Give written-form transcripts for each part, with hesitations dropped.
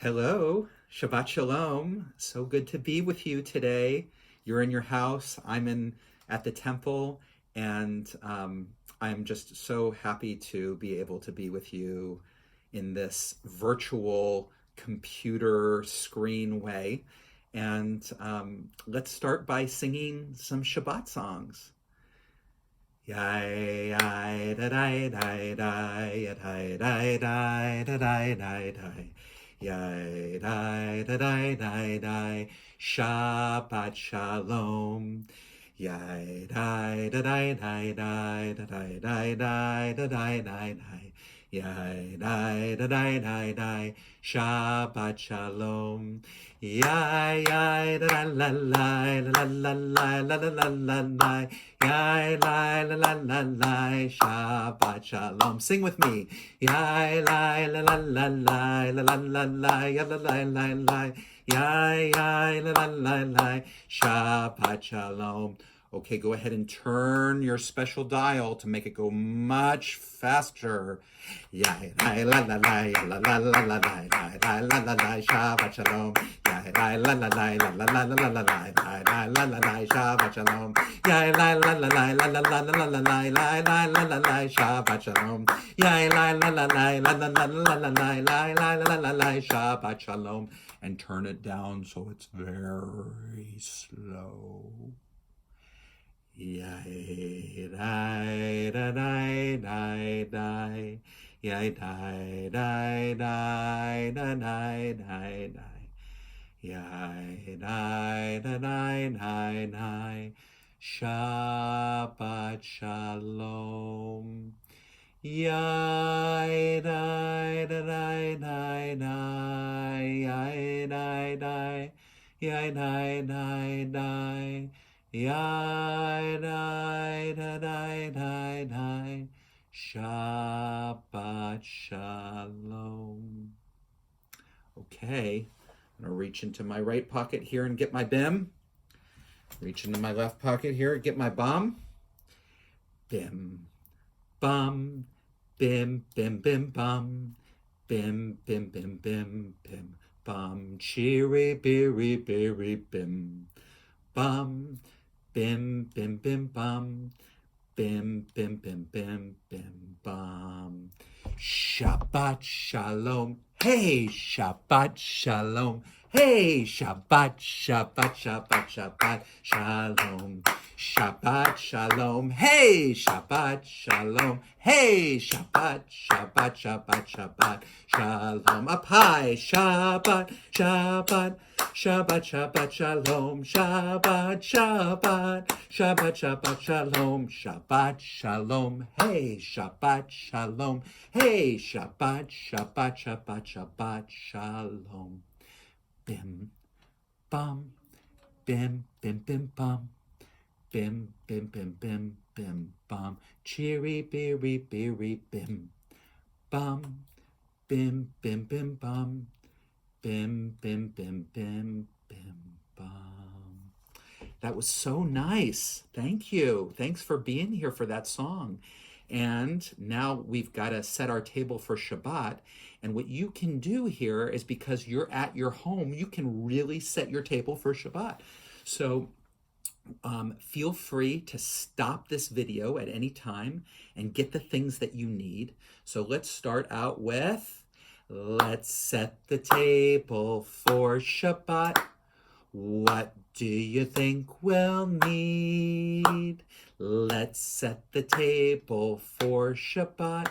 Hello, Shabbat Shalom. So good to be with you today. You're in your house, I'm in at the temple, and I'm just so happy to be able to be with you in this virtual computer screen way. And let's start by singing some Shabbat songs. Yai, yai, da, da, da, da, ya, da, da, da, da, da, da, da. Yai, da, da, da, da, da. Shabbat Shalom. Yai, da, da, da, da, da, da, da, da, da, da, da, da, da. Yai, da, da, da, da, da. Shabbat Shalom. Yai, yai, da, la, la, la, la, la, la, la, la, la, la. Yai, la, la, la, la, la, Shabbat Shalom. Sing with me. Yai, la, la, la, la, la, la, la, la, la, ya, la, la, la, la. Yai, yai, la, la, la, la, Shabbat Shalom. Okay, go ahead and turn your special dial to make it go much faster. Yai, la, la, la, ya, la, la, la, la, la, la, la, la, la, Shabbat Shalom. Yai, la, la, la, la, la, la, la, la, la, la, la, la, la, la, Shabbat Shalom. Yai, la, la, la, la, la, la, la, la, la, la, la, la, la, la, la, Shabbat Shalom. Yai, la, la, la, la, la, la, la, la, la, la, la, la, la, la, la, Shabbat Shalom. And turn it down so it's very slow. Yai, dai, da, dai, dai, dai. Yai, dai, dai, dai, da, dai, dai, dai. Yai, dai, da, dai, dai, dai. Shabbat Shalom. Yai, dai, da, dai, dai, dai. Yai, dai, dai. Yai, dai, dai, dai. Yai, dai, da, dai, dai, dai. Shabbat Shalom. Okay, I'm gonna reach into my right pocket here and get my bim. Reach into my left pocket here and get my bomb. Bim, bum, bim, bim, bim, bum. Bim, bim, bim, bim, bim, bum. Cheery, beery, beery, bim. Bum, bim, bim, bim, bum. Bim, bim, bim, bim, bim, bum. Shabbat Shalom. Hey, Shabbat Shalom. Hey, Shabbat, Shabbat, Shabbat, Shabbat, Shalom. Shabbat Shalom. Hey, Shabbat Shalom. Hey, Shabbat, Shabbat, Shabbat, Shabbat, Shalom. Up high. Shabbat, Shabbat, Shabbat, Shabbat, Shalom. Shabbat, Shabbat, Shabbat, Shabbat, Shalom. Shabbat Shalom. Hey, Shabbat Shalom. Hey, Shabbat, Shabbat, Shabbat, Shabbat, Shalom. Bim, bum, bim, bim, bim, bum. Bim, bim, bim, bim, bim, bum. Cheery, beery, beery, bim. Bum, bim, bim, bim, bum. Bim, bim, bim, bim, bim, bum. That was so nice. Thank you. Thanks for being here for that song. And now we've got to set our table for Shabbat. And what you can do here is, because you're at your home, you can really set your table for Shabbat. So feel free to stop this video at any time and get the things that you need. So let's start out with, let's set the table for Shabbat. What do you think we'll need? Let's set the table for Shabbat.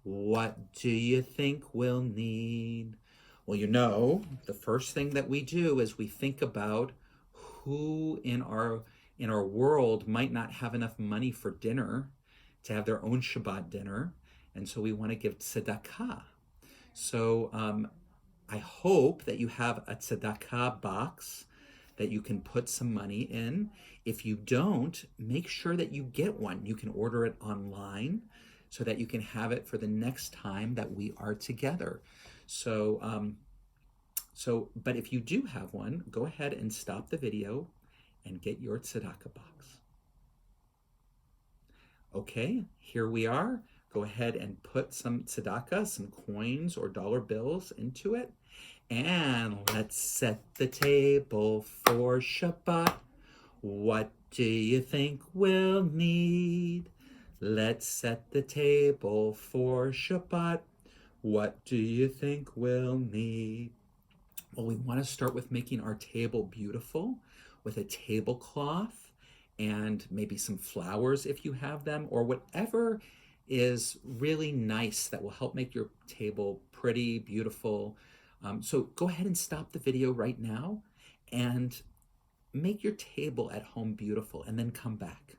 What do you think we'll need? Well, the first thing that we do is we think about who in our world might not have enough money for dinner to have their own Shabbat dinner, and so we want to give tzedakah. So I hope that you have a tzedakah box that you can put some money in. If you don't, make sure that you get one. You can order it online so that you can have it for the next time that we are together. But if you do have one, go ahead and stop the video and get your tzedakah box. Okay, here we are. go ahead and put some tzedakah, some coins or dollar bills into it. And let's set the table for Shabbat. What do you think we'll need? Let's set the table for Shabbat. What do you think we'll need? Well, we want to start with making our table beautiful with a tablecloth and maybe some flowers if you have them, or whatever is really nice that will help make your table pretty, beautiful. So go ahead and stop the video right now and make your table at home beautiful, and then come back.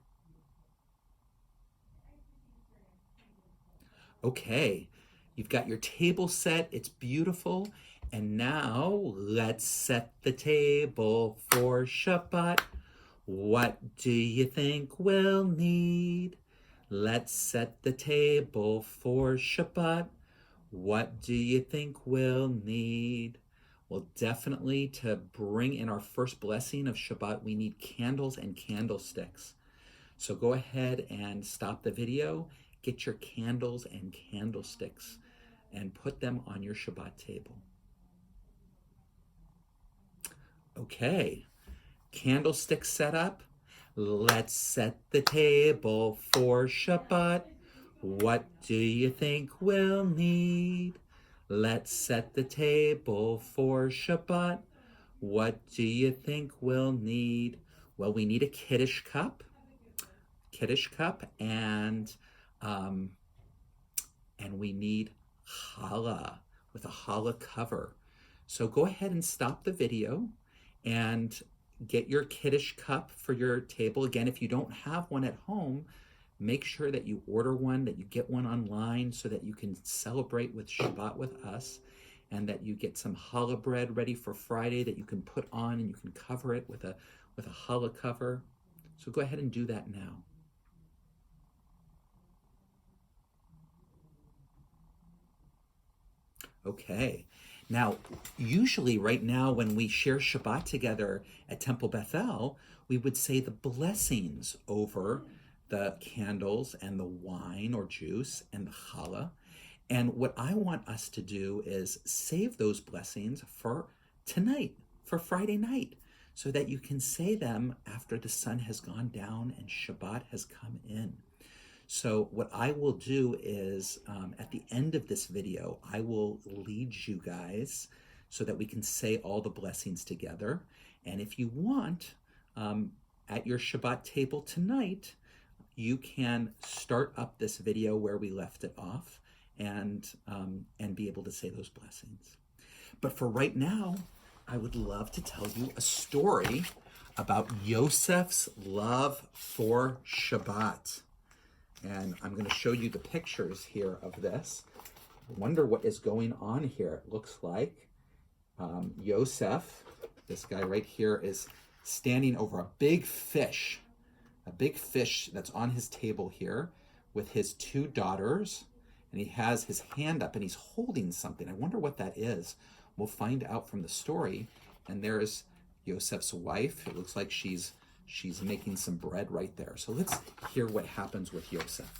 Okay, you've got your table set, it's beautiful, and now let's set the table for Shabbat. What do you think we'll need? Let's set the table for Shabbat. What do you think we'll need? Well, definitely to bring in our first blessing of Shabbat, we need candles and candlesticks. So go ahead and stop the video, get your candles and candlesticks, and put them on your Shabbat table. Okay, candlestick set up. Let's set the table for Shabbat. What do you think we'll need? Let's set the table for Shabbat. What do you think we'll need? Well, we need a Kiddush cup, and we need challah with a challah cover. So go ahead and stop the video and get your Kiddush cup for your table. Again, if you don't have one at home, make sure that you order one, that you get one online so that you can celebrate with Shabbat with us, and that you get some challah bread ready for Friday that you can put on and you can cover it with a challah cover. So go ahead and do that now. Okay. Now, usually right now when we share Shabbat together at Temple Bethel, we would say the blessings over the candles and the wine or juice and the challah. And what I want us to do is save those blessings for tonight, for Friday night, so that you can say them after the sun has gone down and Shabbat has come in. So what I will do is at the end of this video, I will lead you guys so that we can say all the blessings together. And if you want, at your Shabbat table tonight, you can start up this video where we left it off and be able to say those blessings. But for right now, I would love to tell you a story about Yosef's love for Shabbat. And I'm going to show you the pictures here of this. I wonder what is going on here. It looks like Yosef, this guy right here, is standing over a big fish that's on his table here with his two daughters. And he has his hand up and he's holding something. I wonder what that is. We'll find out from the story. And there's Yosef's wife. It looks like she's making some bread right there. So let's hear what happens with Yosef.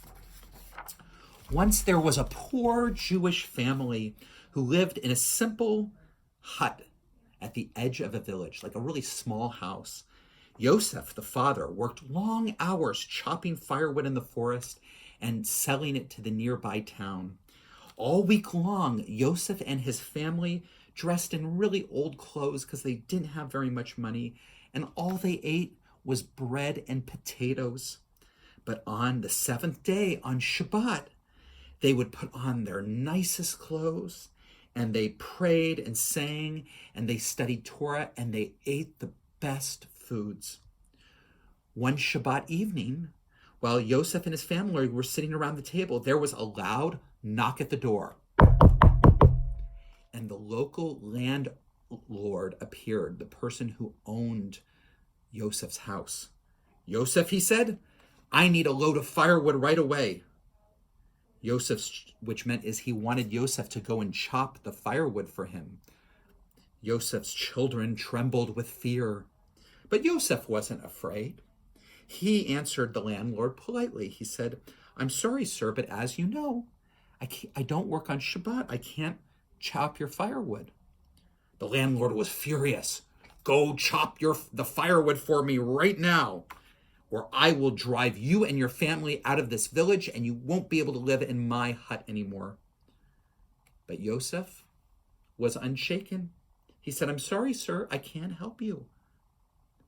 Once there was a poor Jewish family who lived in a simple hut at the edge of a village, like a really small house. Yosef, the father, worked long hours chopping firewood in the forest and selling it to the nearby town. All week long, Yosef and his family dressed in really old clothes because they didn't have very much money, and all they ate was bread and potatoes. But on the seventh day, on Shabbat, they would put on their nicest clothes, and they prayed and sang, and they studied Torah, and they ate the best foods. One Shabbat evening, while Yosef and his family were sitting around the table, there was a loud knock at the door. And the local landlord appeared, the person who owned Yosef's house. Yosef, he said, I need a load of firewood right away. Yosef's, which meant is he wanted Yosef to go and chop the firewood for him. Yosef's children trembled with fear, but Yosef wasn't afraid. He answered the landlord politely. He said, I'm sorry, sir, but as you know, I don't work on Shabbat. I can't chop your firewood. The landlord was furious. Go chop the firewood for me right now, or I will drive you and your family out of this village and you won't be able to live in my hut anymore. But Yosef was unshaken. He said, I'm sorry, sir, I can't help you.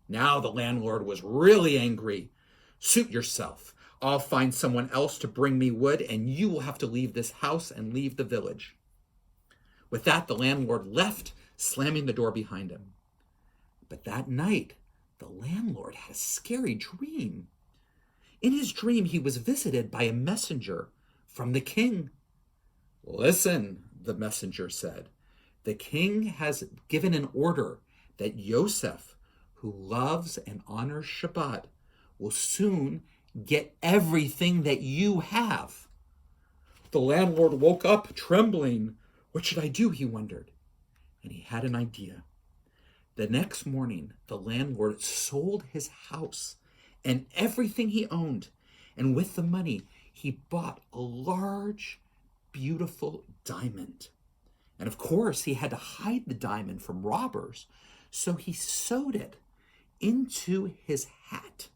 Now the landlord was really angry. Suit yourself. I'll find someone else to bring me wood, and you will have to leave this house and leave the village. With that, the landlord left, slamming the door behind him. But that night, the landlord had a scary dream. In his dream, he was visited by a messenger from the king. Listen, the messenger said, the king has given an order that Yosef, who loves and honors Shabbat, will soon get everything that you have. The landlord woke up trembling. What should I do, he wondered. And he had an idea. The next morning, the landlord sold his house and everything he owned. And with the money, he bought a large, beautiful diamond. And of course, he had to hide the diamond from robbers. So he sewed it into his hat.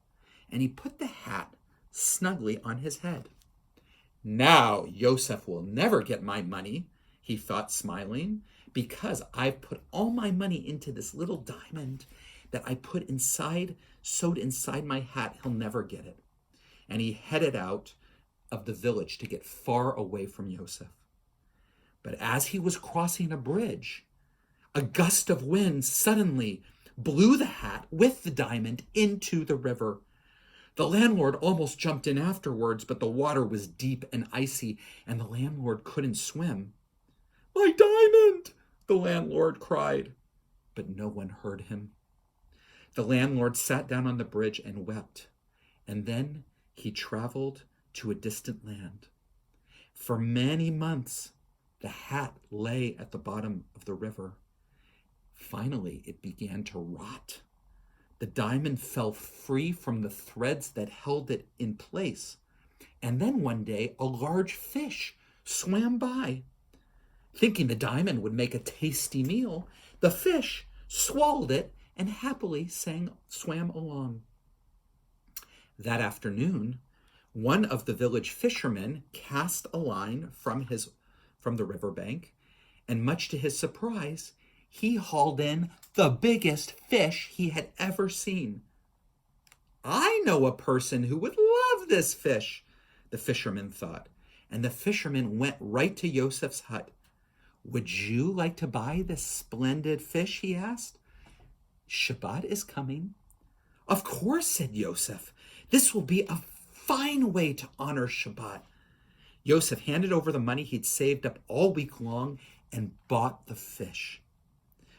And he put the hat snugly on his head. Now Yosef will never get my money, he thought, smiling, because I've put all my money into this little diamond that I put inside, sewed inside my hat. He'll never get it. And he headed out of the village to get far away from Yosef. But as he was crossing a bridge, a gust of wind suddenly blew the hat with the diamond into the river. The landlord almost jumped in afterwards, but the water was deep and icy, and the landlord couldn't swim. My diamond, the landlord cried, but no one heard him. The landlord sat down on the bridge and wept, and then he traveled to a distant land. For many months, the hat lay at the bottom of the river. Finally, it began to rot. The diamond fell free from the threads that held it in place. And then one day, a large fish swam by. Thinking the diamond would make a tasty meal, the fish swallowed it and happily swam along. That afternoon, one of the village fishermen cast a line from the riverbank, and much to his surprise, he hauled in the biggest fish he had ever seen. I know a person who would love this fish, the fisherman thought, and the fisherman went right to Yosef's hut. Would you like to buy this splendid fish, he asked. Shabbat is coming. Of course, said Yosef. This will be a fine way to honor Shabbat. Yosef handed over the money he'd saved up all week long and bought the fish.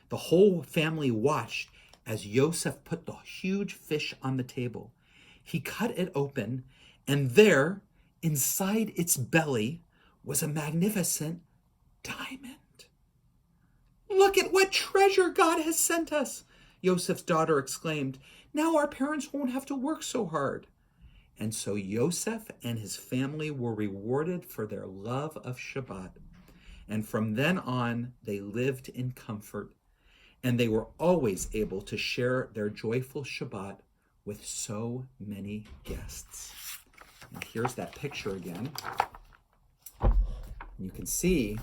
The whole family watched as Yosef put the huge fish on the table. He cut it open, and there, inside its belly, was a magnificent diamond. Look at what treasure God has sent us, Yosef's daughter exclaimed. Now our parents won't have to work so hard. And so Yosef and his family were rewarded for their love of Shabbat. And from then on, they lived in comfort, and they were always able to share their joyful Shabbat with so many guests. And here's that picture again. You can see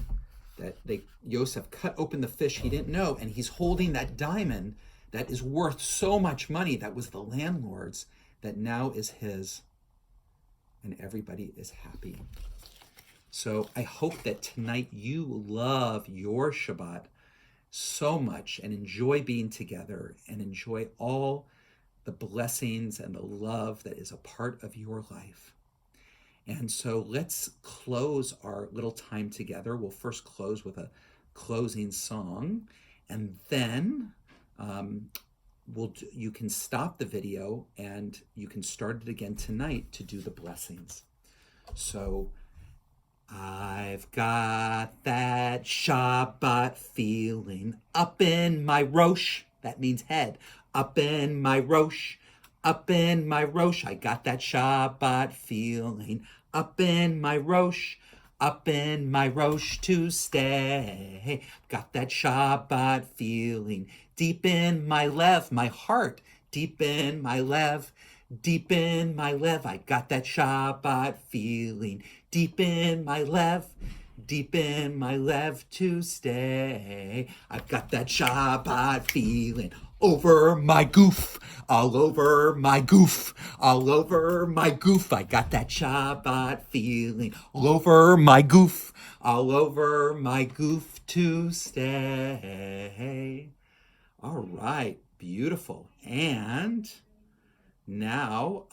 that Yosef cut open the fish he didn't know, and he's holding that diamond that is worth so much money, that was the landlord's, that now is his. And everybody is happy. So I hope that tonight you love your Shabbat so much and enjoy being together and enjoy all the blessings and the love that is a part of your life. And so let's close our little time together. We'll first close with a closing song, and then you can stop the video and you can start it again tonight to do the blessings. So I've got that Shabbat feeling up in my rosh. That means head. Up in my rosh. Up in my rosh. I got that Shabbat feeling Up in my Rosh, up in my Rosh to stay. Got that Shabbat feeling deep in my lev, my heart, deep in my lev, deep in my lev. I got that Shabbat feeling deep in my lev, deep in my lev to stay. I've got that Shabbat feeling over my goof, all over my goof, all over my goof. I got that Shabbat feeling all over my goof, all over my goof to stay. All right, beautiful. And now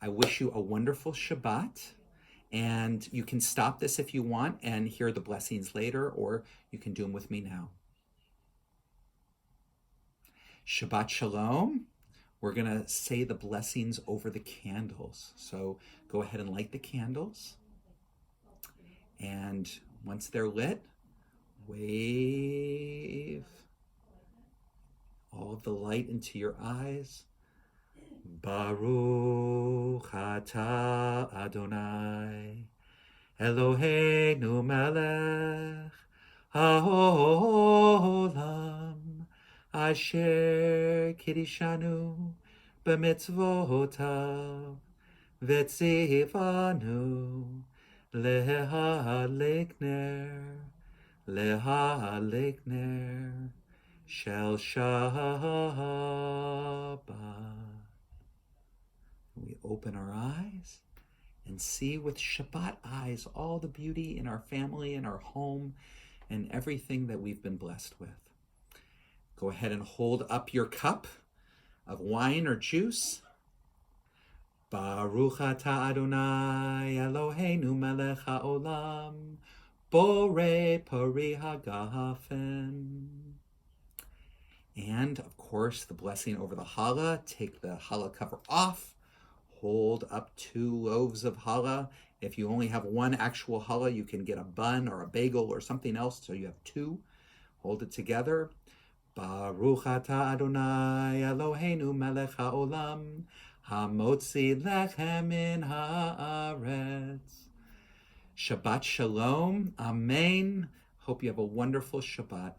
I wish you a wonderful Shabbat. And you can stop this if you want and hear the blessings later, or you can do them with me now. Shabbat Shalom. We're going to say the blessings over the candles. So go ahead and light the candles. And once they're lit, wave all of the light into your eyes. Baruch atah Adonai Eloheinu melech haolam asher kiddushanu b'mitzvotav v'tzivanu lehadlik ner shel Shabbat. We open our eyes and see with Shabbat eyes all the beauty in our family and our home and everything that we've been blessed with. Go ahead and hold up your cup of wine or juice. Baruch atah Adonai Eloheinu melech haolam borei pari hagafen. And of course, the blessing over the challah. Take the challah cover off. Hold up 2 loaves of challah. If you only have 1 actual challah, you can get a bun or a bagel or something else, so you have 2. Hold it together. Baruch atah Adonai Eloheinu melech haolam hamotzi lechem min haaretz. Shabbat Shalom. Amen. Hope you have a wonderful Shabbat.